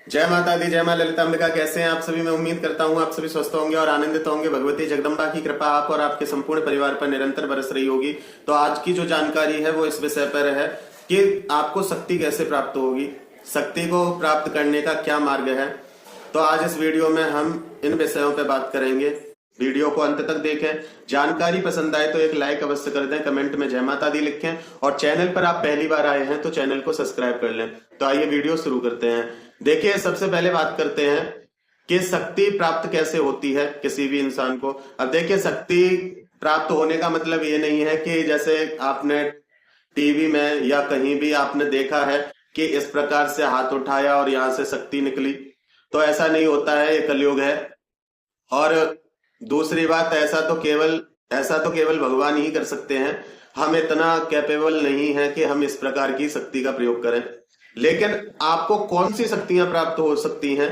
जय माता दी, जय मां ललितांबिका। कैसे हैं आप सभी? मैं उम्मीद करता हूं आप सभी स्वस्थ होंगे और आनंदित होंगे। भगवती जगदम्बा की कृपा आप और आपके संपूर्ण परिवार पर निरंतर बरस रही होगी। तो आज की जो जानकारी है वो इस विषय पर है कि आपको शक्ति कैसे प्राप्त होगी, शक्ति को प्राप्त करने का क्या मार्ग है। तो आज इस वीडियो में हम इन विषयों पर बात करेंगे। वीडियो को अंत तक देखें। जानकारी पसंद आए तो एक लाइक अवश्य कर दें, कमेंट में जय माता दी लिखें और चैनल पर आप पहली बार आए हैं तो चैनल को सब्सक्राइब कर लें। तो आइए वीडियो शुरू करते हैं। देखिए, सबसे पहले बात करते हैं कि शक्ति प्राप्त कैसे होती है किसी भी इंसान को। अब देखिए, शक्ति प्राप्त होने का मतलब ये नहीं है कि जैसे आपने टीवी में या कहीं भी आपने देखा है कि इस प्रकार से हाथ उठाया और यहां से शक्ति निकली। तो ऐसा नहीं होता है, ये कलयुग है। और दूसरी बात, ऐसा तो केवल भगवान ही कर सकते हैं। हम इतना कैपेबल नहीं है कि हम इस प्रकार की शक्ति का प्रयोग करें। लेकिन आपको कौन सी शक्तियां प्राप्त हो सकती हैं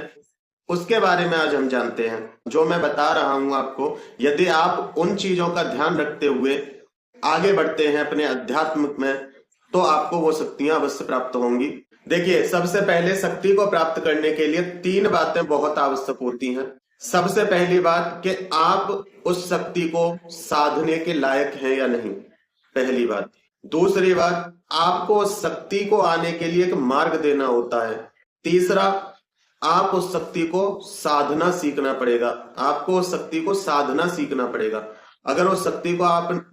उसके बारे में आज हम जानते हैं। जो मैं बता रहा हूं आपको, यदि आप उन चीजों का ध्यान रखते हुए आगे बढ़ते हैं अपने अध्यात्म में, तो आपको वो शक्तियां अवश्य प्राप्त होंगी। देखिए, सबसे पहले शक्ति को प्राप्त करने के लिए तीन बातें बहुत आवश्यक होती हैं। सबसे पहली बात कि आप उस शक्ति को साधने के लायक हैं या नहीं, पहली बात। दूसरी बात, आपको उस शक्ति को आने के लिए एक मार्ग देना होता है। तीसरा, आप उस शक्ति को साधना सीखना पड़ेगा। आपको उस शक्ति को साधना सीखना पड़ेगा। अगर उस शक्ति को आप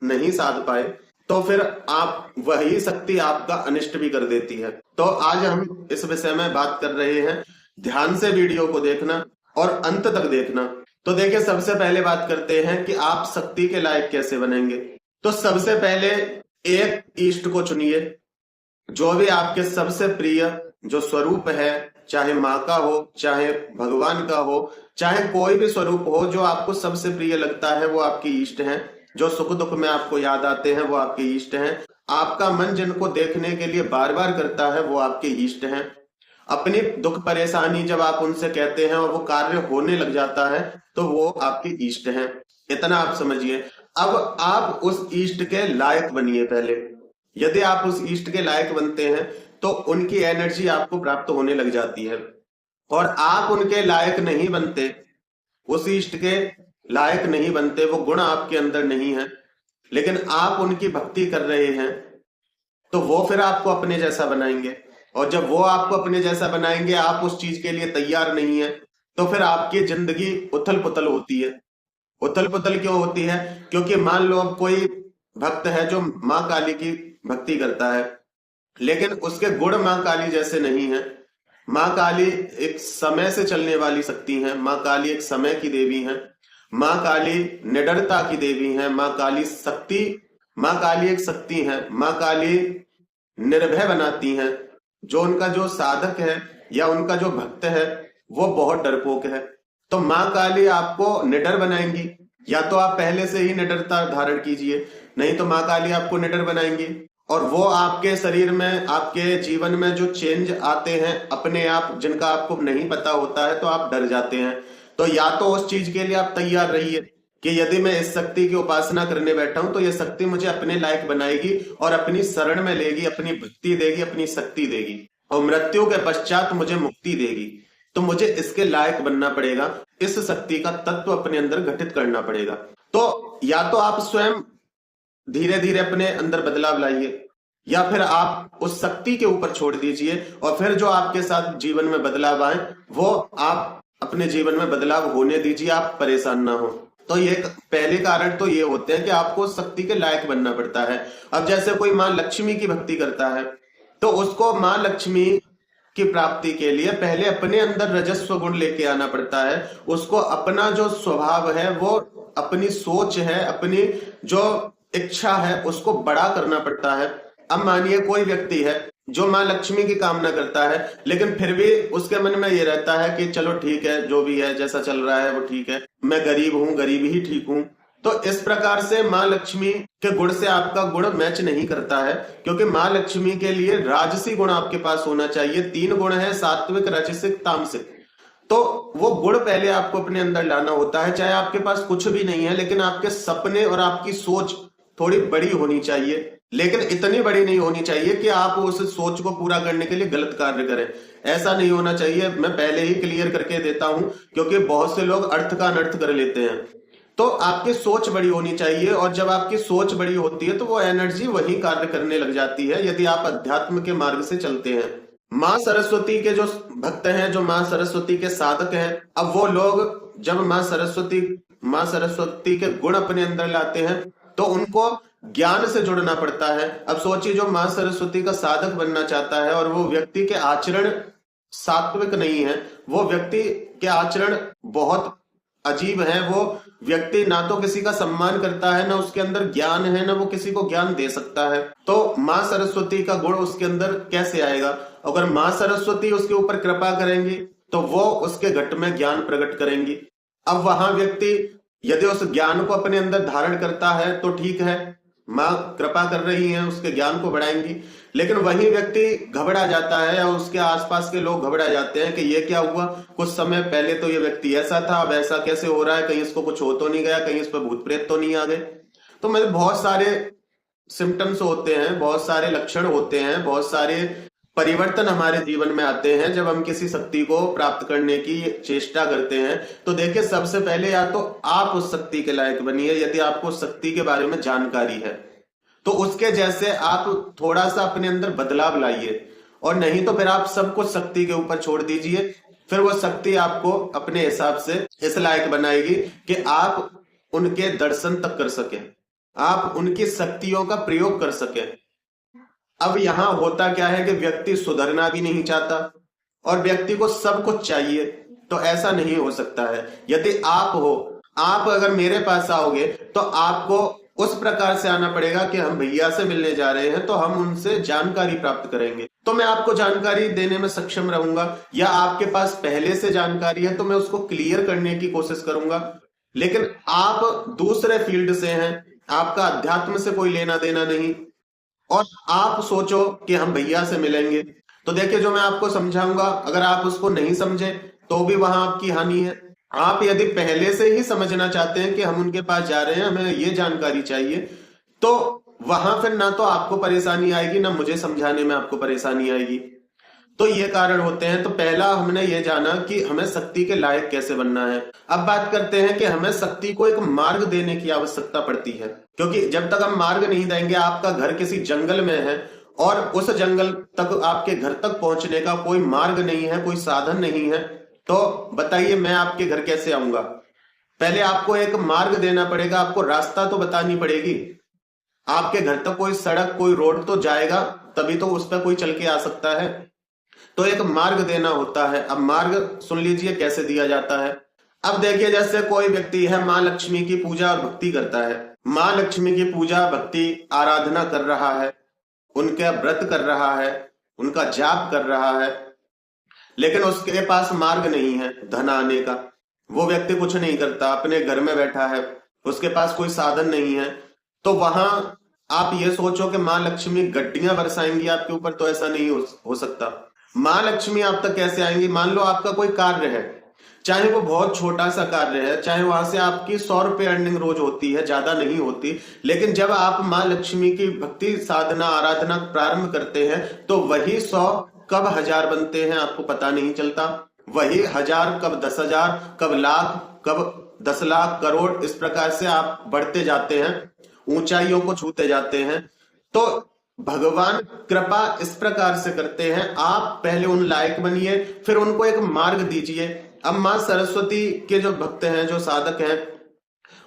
नहीं साध पाए तो फिर आप वही शक्ति आपका अनिष्ट भी कर देती है। तो आज हम इस विषय में बात कर रहे हैं। ध्यान से वीडियो को देखना और अंत तक देखना। तो देखिए, सबसे पहले बात करते हैं कि आप शक्ति के लायक कैसे बनेंगे। तो सबसे पहले एक इष्ट को चुनिए, जो भी आपके सबसे प्रिय जो स्वरूप है, चाहे माँ का हो, चाहे भगवान का हो, चाहे कोई भी स्वरूप हो, जो आपको सबसे प्रिय लगता है वो आपके इष्ट हैं। जो सुख दुख में आपको याद आते हैं वो आपके इष्ट हैं। आपका मन जिनको देखने के लिए बार बार करता है वो आपके इष्ट हैं। अपनी दुख परेशानी जब आप उनसे कहते हैं और वो कार्य होने लग जाता है तो वो आपके इष्ट हैं। इतना आप समझिए। अब आप उस इष्ट के लायक बनिए पहले। यदि आप उस इष्ट के लायक बनते हैं तो उनकी एनर्जी आपको प्राप्त होने लग जाती है। और आप उनके लायक नहीं बनते, उस इष्ट के लायक नहीं बनते, वो गुण आपके अंदर नहीं है, लेकिन आप उनकी भक्ति कर रहे हैं, तो वो फिर आपको अपने जैसा बनाएंगे। और जब वो आपको अपने जैसा बनाएंगे, आप उस चीज के लिए तैयार नहीं है, तो फिर आपकी जिंदगी उथल पुथल होती है। उथल पुथल क्यों होती है? क्योंकि मान लो अब कोई भक्त है जो माँ काली की भक्ति करता है, लेकिन उसके गुण माँ काली जैसे नहीं है। माँ काली एक समय से चलने वाली शक्ति है। माँ काली एक समय की देवी है। माँ काली निडरता की देवी है। माँ काली एक शक्ति है। माँ काली निर्भय बनाती हैं। जो उनका जो साधक है या उनका जो भक्त है वो बहुत डरपोक है, तो माँ काली आपको निडर बनाएंगी। या तो आप पहले से ही निडरता धारण कीजिए, नहीं तो माँ काली आपको निडर बनाएंगी। और वो आपके शरीर में, आपके जीवन में जो चेंज आते हैं अपने आप, जिनका आपको नहीं पता होता है, तो आप डर जाते हैं। तो या तो उस चीज के लिए आप तैयार रहिए कि यदि मैं इस शक्ति की उपासना करने बैठा हूं तो यह शक्ति मुझे अपने लायक बनाएगी और अपनी शरण में लेगी, अपनी भक्ति देगी, अपनी शक्ति देगी और मृत्यु के पश्चात मुझे मुक्ति देगी। तो मुझे इसके लायक बनना पड़ेगा, इस शक्ति का तत्व अपने अंदर घटित करना पड़ेगा। तो या तो आप स्वयं धीरे धीरे अपने अंदर बदलाव लाइए, या फिर आप उस शक्ति के ऊपर छोड़ दीजिए और फिर जो आपके साथ जीवन में बदलाव आए वो आप अपने जीवन में बदलाव होने दीजिए, आप परेशान ना हो। तो ये पहले कारण तो ये होते हैं कि आपको शक्ति के लायक बनना पड़ता है। अब जैसे कोई माँ लक्ष्मी की भक्ति करता है तो उसको माँ लक्ष्मी की प्राप्ति के लिए पहले अपने अंदर रजस्व गुण लेके आना पड़ता है। उसको अपना जो स्वभाव है, वो अपनी सोच है, अपनी जो इच्छा है, उसको बड़ा करना पड़ता है। अब मानिए कोई व्यक्ति है जो माँ लक्ष्मी की कामना करता है, लेकिन फिर भी उसके मन में ये रहता है कि चलो ठीक है, जो भी है, जैसा चल रहा है वो ठीक है, मैं गरीब हूं, गरीब ही ठीक हूं। तो इस प्रकार से माँ लक्ष्मी के गुण से आपका गुण मैच नहीं करता है, क्योंकि माँ लक्ष्मी के लिए राजसी गुण आपके पास होना चाहिए। 3 गुण है, सात्विक, राजसिक, तामसिक। तो वो गुण पहले आपको अपने अंदर लाना होता है। चाहे आपके पास कुछ भी नहीं है, लेकिन आपके सपने और आपकी सोच थोड़ी बड़ी होनी चाहिए। लेकिन इतनी बड़ी नहीं होनी चाहिए कि आप उस सोच को पूरा करने के लिए गलत कार्य करें। ऐसा नहीं होना चाहिए, मैं पहले ही क्लियर करके देता हूं, क्योंकि बहुत से लोग अर्थ का अनर्थ कर लेते हैं। तो आपकी सोच बड़ी होनी चाहिए, और जब आपकी सोच बड़ी होती है तो वो एनर्जी वही कार्य करने लग जाती है, यदि आप अध्यात्म के मार्ग से चलते हैं। माँ सरस्वती के जो भक्त हैं, जो माँ सरस्वती के साधक हैं, अब वो लोग जब माँ सरस्वती के गुण अपने अंदर लाते हैं तो उनको ज्ञान से जुड़ना पड़ता है। अब सोचिए, जो माँ सरस्वती का साधक बनना चाहता है और वो व्यक्ति के आचरण सात्विक नहीं है, वो व्यक्ति के आचरण बहुत अजीब है, वो व्यक्ति ना तो किसी का सम्मान करता है, ना उसके अंदर ज्ञान है, ना वो किसी को ज्ञान दे सकता है, तो माँ सरस्वती का गुण उसके अंदर कैसे आएगा? अगर माँ सरस्वती उसके ऊपर कृपा करेंगी तो वो उसके घट में ज्ञान प्रकट करेंगी। अब वहां व्यक्ति यदि उस ज्ञान को अपने अंदर धारण करता है तो ठीक है, माँ कृपा कर रही हैं, उसके ज्ञान को बढ़ाएंगी। लेकिन वही व्यक्ति घबरा जाता है, या उसके आसपास के लोग घबरा जाते हैं कि ये क्या हुआ, कुछ समय पहले तो ये व्यक्ति ऐसा था, अब ऐसा कैसे हो रहा है, कहीं इसको कुछ हो तो नहीं गया, कहीं इस पर भूत प्रेत तो नहीं आ गए। तो मतलब बहुत सारे सिम्टम्स होते हैं, बहुत सारे लक्षण होते हैं, बहुत सारे परिवर्तन हमारे जीवन में आते हैं जब हम किसी शक्ति को प्राप्त करने की चेष्टा करते हैं। तो देखिए, सबसे पहले या तो आप उस शक्ति के लायक बनिए, यदि आपको शक्ति के बारे में जानकारी है तो उसके जैसे आप थोड़ा सा अपने अंदर बदलाव लाइए, और नहीं तो फिर आप सब कुछ शक्ति के ऊपर छोड़ दीजिए। फिर वो शक्ति आपको अपने हिसाब से इस लायक बनाएगी कि आप उनके दर्शन तक कर सके, आप उनकी शक्तियों का प्रयोग कर सके। अब यहां होता क्या है कि व्यक्ति सुधरना भी नहीं चाहता और व्यक्ति को सब कुछ चाहिए, तो ऐसा नहीं हो सकता है। यदि आप अगर मेरे पास आओगे तो आपको उस प्रकार से आना पड़ेगा कि हम भैया से मिलने जा रहे हैं, तो हम उनसे जानकारी प्राप्त करेंगे, तो मैं आपको जानकारी देने में सक्षम रहूंगा। या आपके पास पहले से जानकारी है तो मैं उसको क्लियर करने की कोशिश करूंगा। लेकिन आप दूसरे फील्ड से हैं, आपका अध्यात्म से कोई लेना देना नहीं, और आप सोचो कि हम भैया से मिलेंगे, तो देखिए जो मैं आपको समझाऊंगा, अगर आप उसको नहीं समझे तो भी वहां आपकी हानि है। आप यदि पहले से ही समझना चाहते हैं कि हम उनके पास जा रहे हैं, हमें ये जानकारी चाहिए, तो वहां फिर ना तो आपको परेशानी आएगी, ना मुझे समझाने में आपको परेशानी आएगी। तो ये कारण होते हैं। तो पहला हमने ये जाना कि हमें शक्ति के लायक कैसे बनना है। अब बात करते हैं कि हमें शक्ति को एक मार्ग देने की आवश्यकता पड़ती है, क्योंकि जब तक हम मार्ग नहीं देंगे, आपका घर किसी जंगल में है और उस जंगल तक, आपके घर तक पहुंचने का कोई मार्ग नहीं है, कोई साधन नहीं है, तो बताइए मैं आपके घर कैसे आऊंगा? पहले आपको एक मार्ग देना पड़ेगा, आपको रास्ता तो बतानी पड़ेगी। आपके घर तक कोई सड़क, कोई रोड तो जाएगा, तभी तो उस पर कोई चल के आ सकता है। तो एक मार्ग देना होता है। अब मार्ग सुन लीजिए कैसे दिया जाता है। अब देखिए, जैसे कोई व्यक्ति है, माँ लक्ष्मी की पूजा और भक्ति करता है, माँ लक्ष्मी की पूजा भक्ति आराधना कर रहा है, उनका व्रत कर रहा है, उनका जाप कर रहा है, लेकिन उसके पास मार्ग नहीं है धन आने का। वो व्यक्ति कुछ नहीं करता, अपने घर में बैठा है, उसके पास कोई साधन नहीं है। तो वहां आप ये सोचो कि माँ लक्ष्मी गड्डियां बरसाएंगी आपके ऊपर, तो ऐसा नहीं हो सकता। माँ लक्ष्मी आप तक कैसे आएंगी? मान लो आपका कोई कार्य है, चाहे वो बहुत छोटा सा कार्य है, चाहे वहां से आपकी 100 रुपए अर्निंग रोज होती है, ज्यादा नहीं होती, लेकिन जब आप माँ लक्ष्मी की भक्ति साधना आराधना प्रारंभ करते हैं तो वही 100 कब 1000 बनते हैं आपको पता नहीं चलता। वही 1000 कब 10,000, कब लाख, कब 10 लाख, करोड़, इस प्रकार से आप बढ़ते जाते हैं, ऊंचाइयों को छूते जाते हैं। तो भगवान कृपा इस प्रकार से करते हैं, आप पहले उन लायक बनिए, फिर उनको एक मार्ग दीजिए। अब मां सरस्वती के जो भक्त हैं, जो साधक हैं,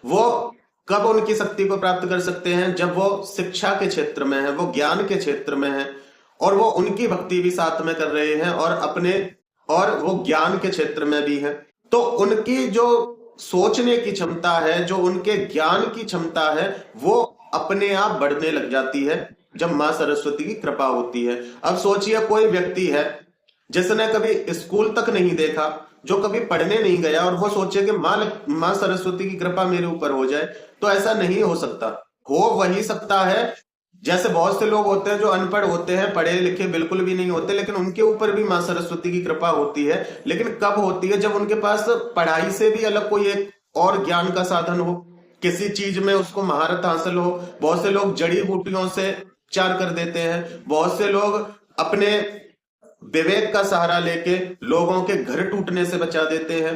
वो कब उनकी शक्ति को प्राप्त कर सकते हैं? जब वो शिक्षा के क्षेत्र में है, वो ज्ञान के क्षेत्र में है, और वो उनकी भक्ति भी साथ में कर रहे हैं, और वो ज्ञान के क्षेत्र में भी है। तो उनकी जो सोचने की क्षमता है, जो उनके ज्ञान की क्षमता है, वो अपने आप बढ़ने लग जाती है जब मां सरस्वती की कृपा होती है। अब सोचिए, कोई व्यक्ति है जिसने कभी स्कूल तक नहीं देखा, जो कभी पढ़ने नहीं गया, और वो सोचे कि मां सरस्वती की कृपा मेरे ऊपर हो जाए, तो ऐसा नहीं हो सकता। हो वही सकता है, जैसे बहुत से लोग होते हैं जो अनपढ़ होते हैं, पढ़े लिखे बिल्कुल भी नहीं होते, लेकिन उनके ऊपर भी मां सरस्वती की कृपा होती है। लेकिन कब होती है? जब उनके पास पढ़ाई से भी अलग कोई एक और ज्ञान का साधन हो, किसी चीज में उसको महारत हासिल हो। बहुत से लोग जड़ी बूटियों से दुष्प्रचार कर देते हैं। बहुत से लोग अपने विवेक का सहारा लेके लोगों के घर टूटने से बचा देते हैं।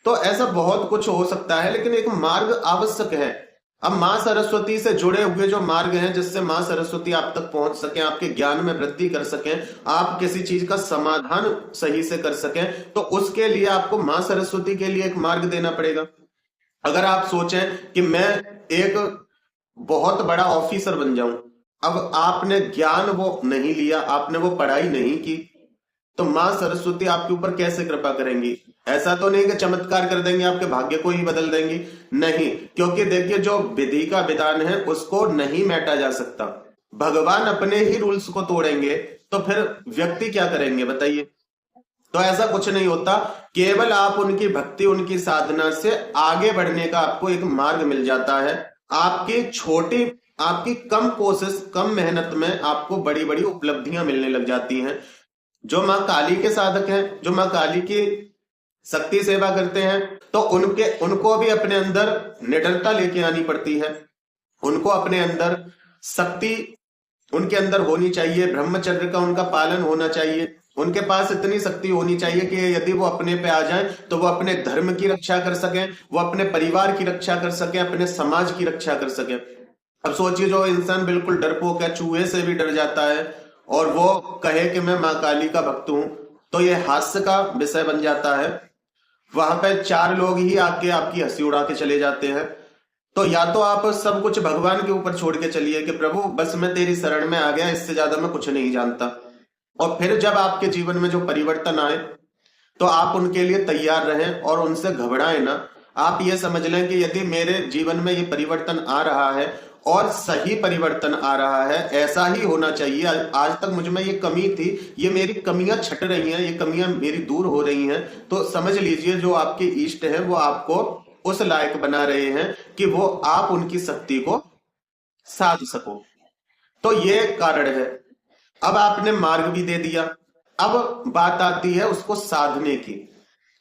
तो ऐसा बहुत कुछ हो सकता है, लेकिन एक मार्ग आवश्यक है। अब मां सरस्वती से जुड़े हुए जो मार्ग हैं, जिससे मां सरस्वती आप तक पहुंच सके, आपके ज्ञान में वृद्धि कर सकें, आप किसी चीज का समाधान सही से कर सकें, तो उसके लिए आपको मां सरस्वती के लिए एक मार्ग देना पड़ेगा। अगर आप सोचें कि मैं एक बहुत बड़ा ऑफिसर बन जाऊं, अब आपने ज्ञान वो नहीं लिया, आपने वो पढ़ाई नहीं की, तो मां सरस्वती आपके ऊपर कैसे कृपा करेंगी? ऐसा तो नहीं कि चमत्कार कर देंगे, आपके भाग्य को ही बदल देंगी, नहीं। क्योंकि देखिए, जो विधि का विधान है उसको नहीं मैटा जा सकता। भगवान अपने ही रूल्स को तोड़ेंगे तो फिर व्यक्ति क्या करेंगे बताइए? तो ऐसा कुछ नहीं होता। केवल आप उनकी भक्ति, उनकी साधना से आगे बढ़ने का आपको एक मार्ग मिल जाता है। आपकी कम कोशिश, कम मेहनत में आपको बड़ी बड़ी उपलब्धियां मिलने लग जाती हैं। जो मां काली के साधक हैं, जो मां काली की शक्ति सेवा करते हैं, तो उनको भी अपने अंदर निडरता लेके आनी पड़ती है। उनको अपने अंदर शक्ति उनके अंदर होनी चाहिए, ब्रह्मचर्य का उनका पालन होना चाहिए। उनके पास इतनी शक्ति होनी चाहिए कि यदि वो अपने पे आ जाएं तो वो अपने धर्म की रक्षा कर सकें, वो अपने परिवार की रक्षा कर सकें, अपने समाज की रक्षा कर सकें। अब सोचिए, जो इंसान बिल्कुल डरपोक है, चूहे से भी डर जाता है, और वो कहे कि मैं मां काली का भक्त हूं, तो ये हास्य का विषय बन जाता है। वहां पे 4 लोग ही आके आपकी हंसी उड़ा के चले जाते हैं। तो या तो आप सब कुछ भगवान के ऊपर छोड़ के चलिए कि प्रभु बस मैं तेरी शरण में आ गया, इससे ज्यादा मैं कुछ नहीं जानता। और फिर जब आपके जीवन में जो परिवर्तन आए तो आप उनके लिए तैयार रहें और उनसे घबराएं ना। आप ये समझ लें कि यदि मेरे जीवन में ये परिवर्तन आ रहा है और सही परिवर्तन आ रहा है, ऐसा ही होना चाहिए। आज तक मुझ में ये कमी थी, ये मेरी कमियां छट रही हैं, ये कमियां मेरी दूर हो रही हैं, तो समझ लीजिए जो आपके इष्ट है वो आपको उस लायक बना रहे हैं कि वो आप उनकी शक्ति को साध सको। तो ये कारण है। अब आपने मार्ग भी दे दिया, अब बात आती है उसको साधने की।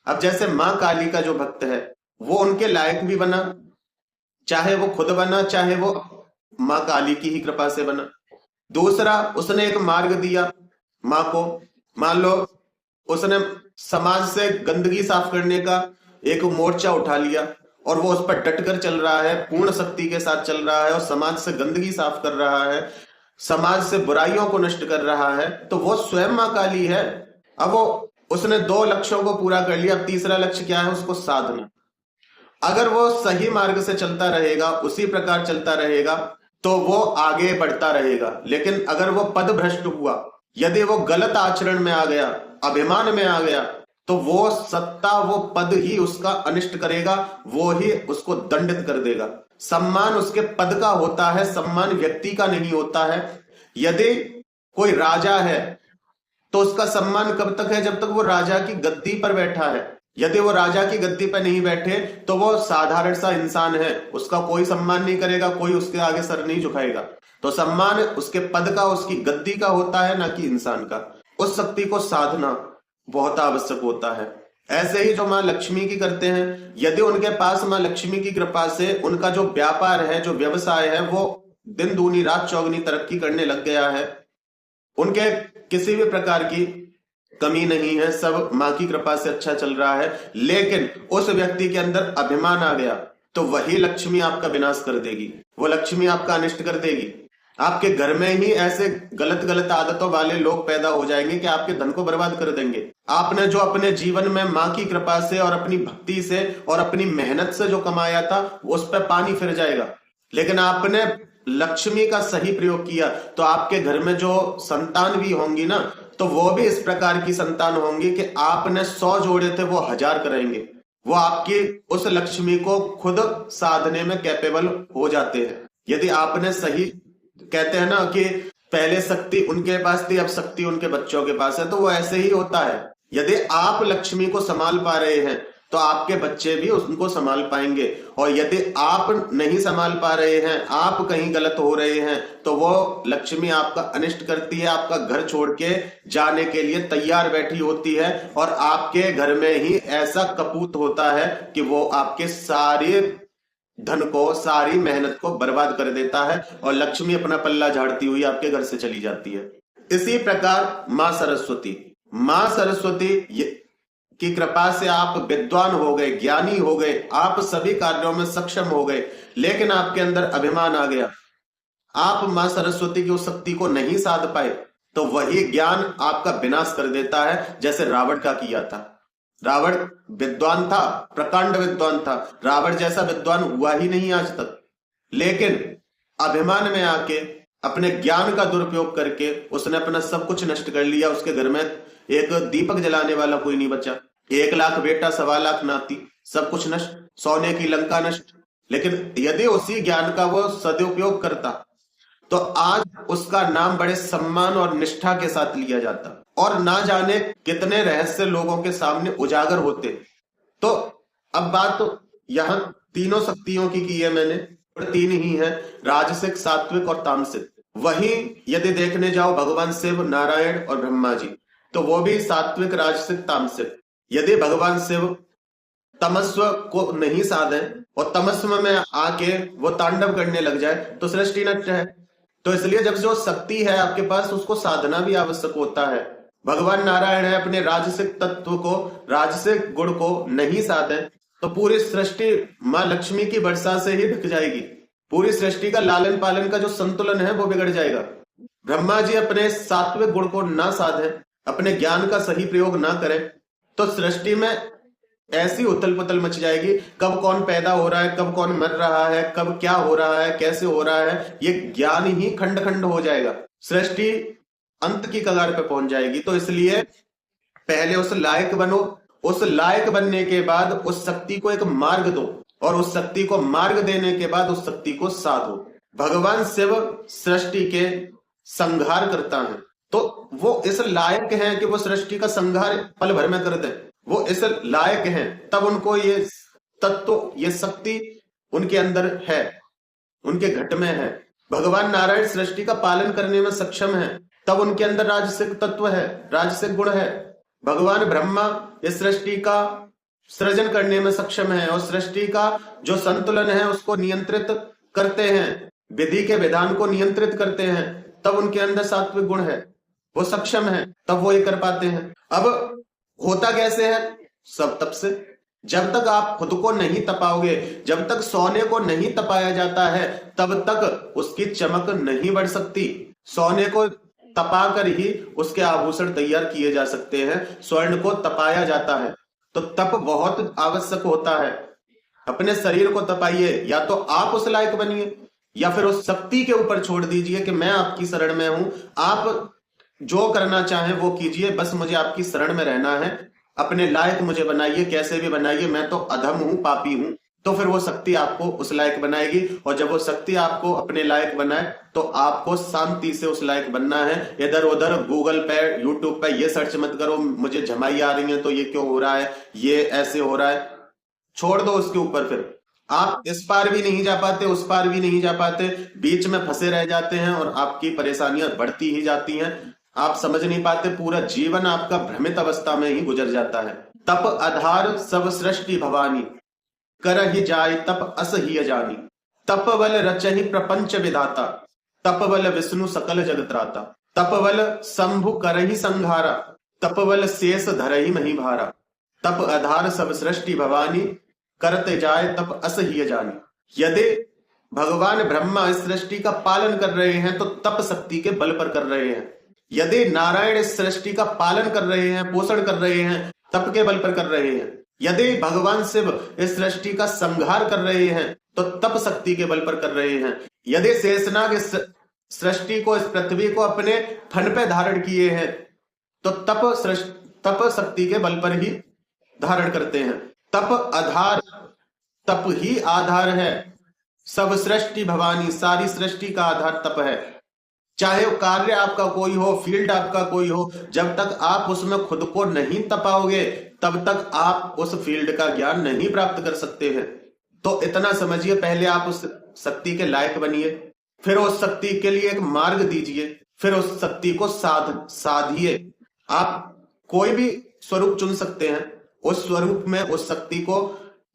अब जैसे मां काली का जो भक्त है वो उनके लायक भी बना, चाहे वो खुद बना, चाहे वो मां काली की ही कृपा से बना। दूसरा, उसने एक मार्ग दिया मां को। मान लो उसने समाज से गंदगी साफ करने का एक मोर्चा उठा लिया और वो उस पर डटकर चल रहा है, पूर्ण शक्ति के साथ चल रहा है और समाज से गंदगी साफ कर रहा है, समाज से बुराइयों को नष्ट कर रहा है, तो वो स्वयं मां काली है। अब वो उसने 2 लक्ष्यों को पूरा कर लिया। अब तीसरा लक्ष्य क्या है? उसको साधना। अगर वो सही मार्ग से चलता रहेगा, उसी प्रकार चलता रहेगा, तो वो आगे बढ़ता रहेगा। लेकिन अगर वो पद भ्रष्ट हुआ, यदि वो गलत आचरण में आ गया, अभिमान में आ गया, तो वो सत्ता, वो पद ही उसका अनिष्ट करेगा, वो ही उसको दंडित कर देगा। सम्मान उसके पद का होता है, सम्मान व्यक्ति का नहीं होता है। यदि कोई राजा है तो उसका सम्मान कब तक है? जब तक वो राजा की गद्दी पर बैठा है। यदि वो राजा की गद्दी पर नहीं बैठे तो वो साधारण सा इंसान है, उसका कोई सम्मान नहीं करेगा, कोई उसके आगे सर नहीं झुकाएगा। तो सम्मान उसके पद का, उसकी गद्दी का होता है, ना कि इंसान का। उस शक्ति को साधना बहुत आवश्यक होता है। ऐसे ही जो मां लक्ष्मी की करते हैं, यदि उनके पास मां लक्ष्मी की कृपा से उनका जो व्यापार है, जो व्यवसाय है, वो दिन दूनी रात चौगुनी तरक्की करने लग गया है, उनके किसी भी प्रकार की कमी नहीं है, सब मां की कृपा से अच्छा चल रहा है, लेकिन उस व्यक्ति के अंदर अभिमान आ गया, तो वही लक्ष्मी आपका विनाश कर देगी, वो लक्ष्मी आपका अनिष्ट कर देगी। आपके घर में ही ऐसे गलत गलत आदतों वाले लोग पैदा हो जाएंगे कि आपके धन को बर्बाद कर देंगे। आपने जो अपने जीवन में मां की कृपा से और अपनी भक्ति से और अपनी मेहनत से जो कमाया था, उस पर पानी फिर जाएगा। लेकिन आपने लक्ष्मी का सही प्रयोग किया तो आपके घर में जो संतान भी होंगी ना, तो वो भी इस प्रकार की संतान होंगी कि आपने 100 जोड़े थे वो 1000 करेंगे। वो आपकी उस लक्ष्मी को खुद साधने में कैपेबल हो जाते हैं। यदि आपने सही, कहते हैं ना कि पहले शक्ति उनके पास थी, अब शक्ति उनके बच्चों के पास है, तो वो ऐसे ही होता है। यदि आप लक्ष्मी को संभाल पा रहे हैं तो आपके बच्चे भी उनको संभाल पाएंगे, और यदि आप नहीं संभाल पा रहे हैं, आप कहीं गलत हो रहे हैं, तो वो लक्ष्मी आपका अनिष्ट करती है, आपका घर छोड़ के जाने के लिए तैयार बैठी होती है, और आपके घर में ही ऐसा कपूत होता है कि वो आपके सारे धन को, सारी मेहनत को बर्बाद कर देता है और लक्ष्मी अपना पल्ला झाड़ती हुई आपके घर से चली जाती है। इसी प्रकार मां सरस्वती की कृपा से आप विद्वान हो गए, ज्ञानी हो गए, आप सभी कार्यों में सक्षम हो गए, लेकिन आपके अंदर अभिमान आ गया, आप मां सरस्वती की उस शक्ति को नहीं साध पाए, तो वही ज्ञान आपका विनाश कर देता है, जैसे रावण का किया था। रावण विद्वान था, प्रकांड विद्वान था, रावण जैसा विद्वान हुआ ही नहीं आज तक, लेकिन अभिमान में आके अपने ज्ञान का दुरुपयोग करके उसने अपना सब कुछ नष्ट कर लिया। उसके घर में एक दीपक जलाने वाला कोई नहीं बचा, 1 लाख बेटा, 1.25 लाख नाती, सब कुछ नष्ट, सोने की लंका नष्ट। लेकिन यदि उसी ज्ञान का वो सदुपयोग करता तो आज उसका नाम बड़े सम्मान और निष्ठा के साथ लिया जाता और ना जाने कितने रहस्य लोगों के सामने उजागर होते। तो अब बात तो यहां तीनों शक्तियों की है मैंने, 3 ही है, राजसिक, सात्विक और तामसिक। वहीं यदि देखने जाओ भगवान शिव, नारायण और ब्रह्मा जी, तो वो भी सात्विक, राजसिक, तामसिक। यदि भगवान शिव तमस्व को नहीं साधे और तमस्व में आके वो तांडव करने लग जाए तो सृष्टि नष्ट है। तो इसलिए जब जो शक्ति है आपके पास, उसको साधना भी आवश्यक होता है। भगवान नारायण है, अपने राजसिक तत्व को, राजसिक गुण को नहीं साधे तो पूरी सृष्टि मां लक्ष्मी की वर्षा से ही ढक जाएगी। पूरी सृष्टि का लालन पालन का जो संतुलन है वो बिगड़ जाएगा। ब्रह्मा जी अपने सात्विक गुण को ना साधे, अपने ज्ञान का सही प्रयोग ना करें, तो सृष्टि में ऐसी उथल पुथल मच जाएगी। कब कौन पैदा हो रहा है, कब कौन मर रहा है, कब क्या हो रहा है, कैसे हो रहा है, ये ज्ञान ही खंड खंड हो जाएगा। सृष्टि अंत की कगार पे पहुंच जाएगी। तो इसलिए पहले उस लायक बनो, उस लायक बनने के बाद उस शक्ति को एक मार्ग दो और उस शक्ति को मार्ग देने के बाद उस शक्ति को साधो। भगवान शिव सृष्टि के संहार करता है, तो वो इस लायक हैं कि वो सृष्टि का संहार पल भर में कर दे। वो इस लायक हैं, तब उनको ये तत्व, ये शक्ति उनके अंदर है, उनके घट में है। भगवान नारायण सृष्टि का पालन करने में सक्षम है, तब उनके अंदर राजसिक तत्व है, राजसिक गुण है। भगवान ब्रह्मा इस सृष्टि का सृजन करने में सक्षम है और सृष्टि का जो संतुलन है उसको नियंत्रित करते हैं, विधि के विधान को नियंत्रित करते हैं, तब उनके अंदर सात्विक गुण है, वो सक्षम है, तब वो ये कर पाते हैं। अब होता कैसे है? सब तप से। जब तक आप खुद को नहीं तपाओगे, जब तक सोने को नहीं तपाया जाता है, तब तक उसकी चमक नहीं बढ़ सकती। सोने को तपा कर ही उसके आभूषण तैयार किए जा सकते हैं, स्वर्ण को तपाया जाता है। तो तप बहुत आवश्यक होता है। अपने शरीर को तपाइए, या तो आप उस लायक बनिए या फिर उस शक्ति के ऊपर छोड़ दीजिए कि मैं आपकी शरण में हूं, आप जो करना चाहें वो कीजिए, बस मुझे आपकी शरण में रहना है, अपने लायक मुझे बनाइए, कैसे भी बनाइए, मैं तो अधम हूं, पापी हूं। तो फिर वो शक्ति आपको उस लायक बनाएगी, और जब वो शक्ति आपको अपने लायक बनाए तो आपको शांति से उस लायक बनना है। इधर उधर गूगल पे, यूट्यूब पे ये सर्च मत करो, मुझे झमाई आ रही है तो ये क्यों हो रहा है, ये ऐसे हो रहा है, छोड़ दो उसके ऊपर। फिर आप इस पार भी नहीं जा पाते, उस पार भी नहीं जा पाते, बीच में फंसे रह जाते हैं और आपकी परेशानियां बढ़ती ही जाती हैं। आप समझ नहीं पाते, पूरा जीवन आपका भ्रमित अवस्था में ही गुजर जाता है। तप आधार सब सृष्टि भवानी, कर ही जाय तप अस ही अजानी। तप बल रचहि प्रपंच विधाता, तप बल विष्णु सकल जगत्राता। तप बल शंभु करहि संहारा, तप बल शेष धरहि मही भारा। तप आधार सब सृष्टि भवानी, करते जाए तप अस ही अजानी। यदि भगवान ब्रह्मा इस सृष्टि का पालन कर रहे हैं तो तप शक्ति के बल पर कर रहे हैं। यदि नारायण इस सृष्टि का पालन कर रहे हैं, पोषण कर रहे हैं, तप के बल पर कर रहे हैं। यदि भगवान शिव इस सृष्टि का संहार कर रहे हैं तो तप शक्ति के बल पर कर रहे हैं। यदि शेषनाग इस सृष्टि को, इस पृथ्वी को अपने फन पे धारण किए हैं तो तप शक्ति के बल पर ही धारण करते हैं। तप आधार, तप ही आधार है। सब सृष्टि भवानी, सारी सृष्टि का आधार तप है। चाहे कार्य आपका कोई हो, फील्ड आपका कोई हो, जब तक आप उसमें खुद को नहीं तपाओगे तब तक आप उस फील्ड का ज्ञान नहीं प्राप्त कर सकते हैं। तो इतना समझिए, पहले आप उस शक्ति के लायक बनिए, फिर उस शक्ति के लिए एक मार्ग दीजिए, फिर उस शक्ति को साधिए। आप कोई भी स्वरूप चुन सकते हैं, उस स्वरूप में उस शक्ति को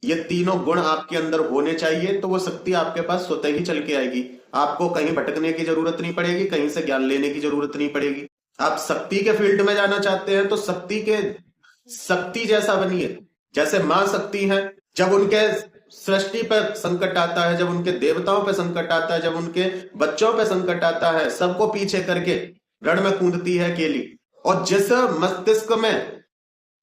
ये तीनों गुण आपके अंदर होने चाहिए, तो वो शक्ति आपके पास स्वतः ही चल के आएगी। आपको कहीं भटकने की जरूरत नहीं पड़ेगी, कहीं से ज्ञान लेने की जरूरत नहीं पड़ेगी। आप शक्ति के फील्ड में जाना चाहते हैं तो शक्ति जैसा बनिए, जैसे मां शक्ति है। जब उनके सृष्टि पर संकट आता है, जब उनके देवताओं पर संकट आता है, जब उनके बच्चों पर संकट आता है, सबको पीछे करके रण में कूदती है अकेली। और जिस मस्तिष्क में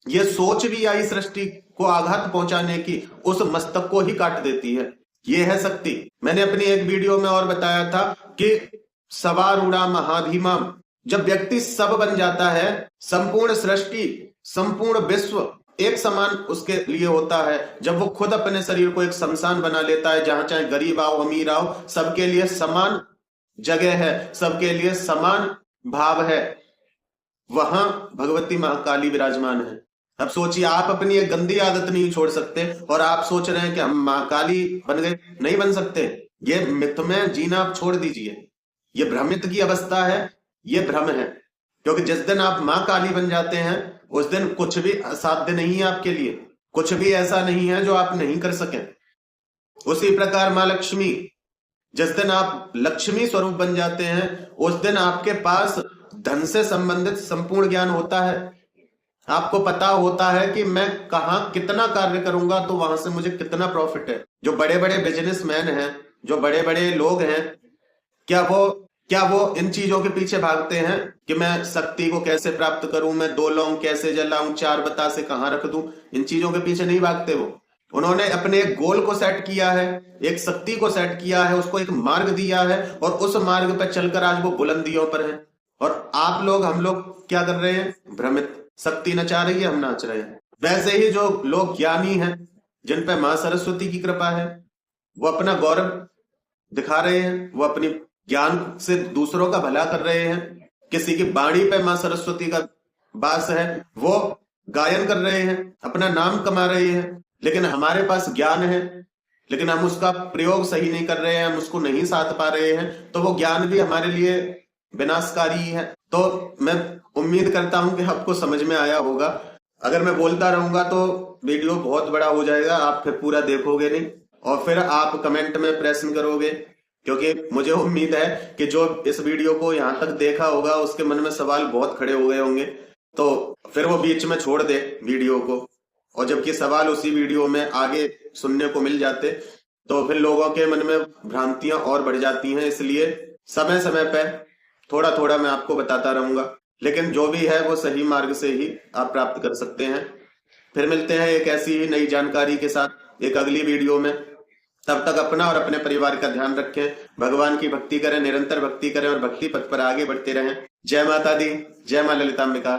ये सोच भी आई सृष्टि को आघात पहुंचाने की, उस मस्तक को ही काट देती है। ये है शक्ति। मैंने अपनी एक वीडियो में और बताया था कि सवारूढ़ा महाधीमाम, जब व्यक्ति सब बन जाता है, संपूर्ण सृष्टि, संपूर्ण विश्व एक समान उसके लिए होता है। जब वो खुद अपने शरीर को एक शमशान बना लेता है, जहां चाहे गरीब आओ अमीर आओ, सबके लिए समान जगह है, सबके लिए समान भाव है, वहां भगवती महाकाली विराजमान है। अब सोचिए, आप अपनी एक गंदी आदत नहीं छोड़ सकते और आप सोच रहे हैं कि हम महाकाली बन गए। नहीं बन सकते। ये मिथ में जीना आप छोड़ दीजिए। ये भ्रमित की अवस्था है, ये भ्रम है। क्योंकि जिस दिन आप मां काली बन जाते हैं, उस दिन कुछ भी असाध्य नहीं है आपके लिए, कुछ भी ऐसा नहीं है जो आप नहीं कर सकें। उसी प्रकार मां लक्ष्मी, जिस दिन आप लक्ष्मी स्वरूप बन जाते हैं, उस दिन आपके पास धन से संबंधित संपूर्ण ज्ञान होता है। आपको पता होता है कि मैं कहां कितना कार्य करूंगा तो वहां से मुझे कितना प्रॉफिट है। जो बड़े बड़े बिजनेसमैन हैं, जो बड़े बड़े लोग हैं, क्या वो इन चीजों के पीछे भागते हैं कि मैं शक्ति को कैसे प्राप्त करूं, मैं 2 लौंग कैसे जलाऊं, 4 बतासे कहां रख दूं? इन चीजों के पीछे नहीं भागते वो। उन्होंने अपने एक गोल को सेट किया है, एक शक्ति को सेट किया है, उसको एक मार्ग दिया है और उस मार्ग पर चलकर आज वो बुलंदियों पर है। और आप लोग, हम लोग क्या कर रहे हैं? भ्रमित। शक्ति नचा रही है, हम नाच रहे हैं। वैसे ही जो लोग ज्ञानी हैं, जिन पे मां सरस्वती की कृपा है, वो अपना गौरव दिखा रहे हैं, वो अपनी ज्ञान से दूसरों का भला कर रहे हैं। किसी की बाणी पे मां सरस्वती का वास है, वो गायन कर रहे हैं, अपना नाम कमा रहे हैं। लेकिन हमारे पास ज्ञान है, लेकिन हम उसका प्रयोग सही नहीं कर रहे हैं, हम उसको नहीं साध पा रहे हैं, तो वो ज्ञान भी हमारे लिए विनाशकारी है। तो मैं उम्मीद करता हूं कि आपको समझ में आया होगा। अगर मैं बोलता रहूंगा तो वीडियो बहुत बड़ा हो जाएगा, आप फिर पूरा देखोगे नहीं और फिर आप कमेंट में प्रश्न करोगे, क्योंकि मुझे उम्मीद है कि जो इस वीडियो को यहां तक देखा होगा उसके मन में सवाल बहुत खड़े हो गए होंगे, तो फिर वो बीच में छोड़ दे वीडियो को। और जबकि सवाल उसी वीडियो में आगे सुनने को मिल जाते तो फिर लोगों के मन में भ्रांतियां और बढ़ जाती हैं। इसलिए समय समय पे थोड़ा थोड़ा मैं आपको बताता रहूंगा, लेकिन जो भी है वो सही मार्ग से ही आप प्राप्त कर सकते हैं। फिर मिलते हैं एक ऐसी ही नई जानकारी के साथ एक अगली वीडियो में। तब तक अपना और अपने परिवार का ध्यान रखें, भगवान की भक्ति करें, निरंतर भक्ति करें और भक्ति पथ पर आगे बढ़ते रहें। जय माता दी, जय मां ललितांबिका।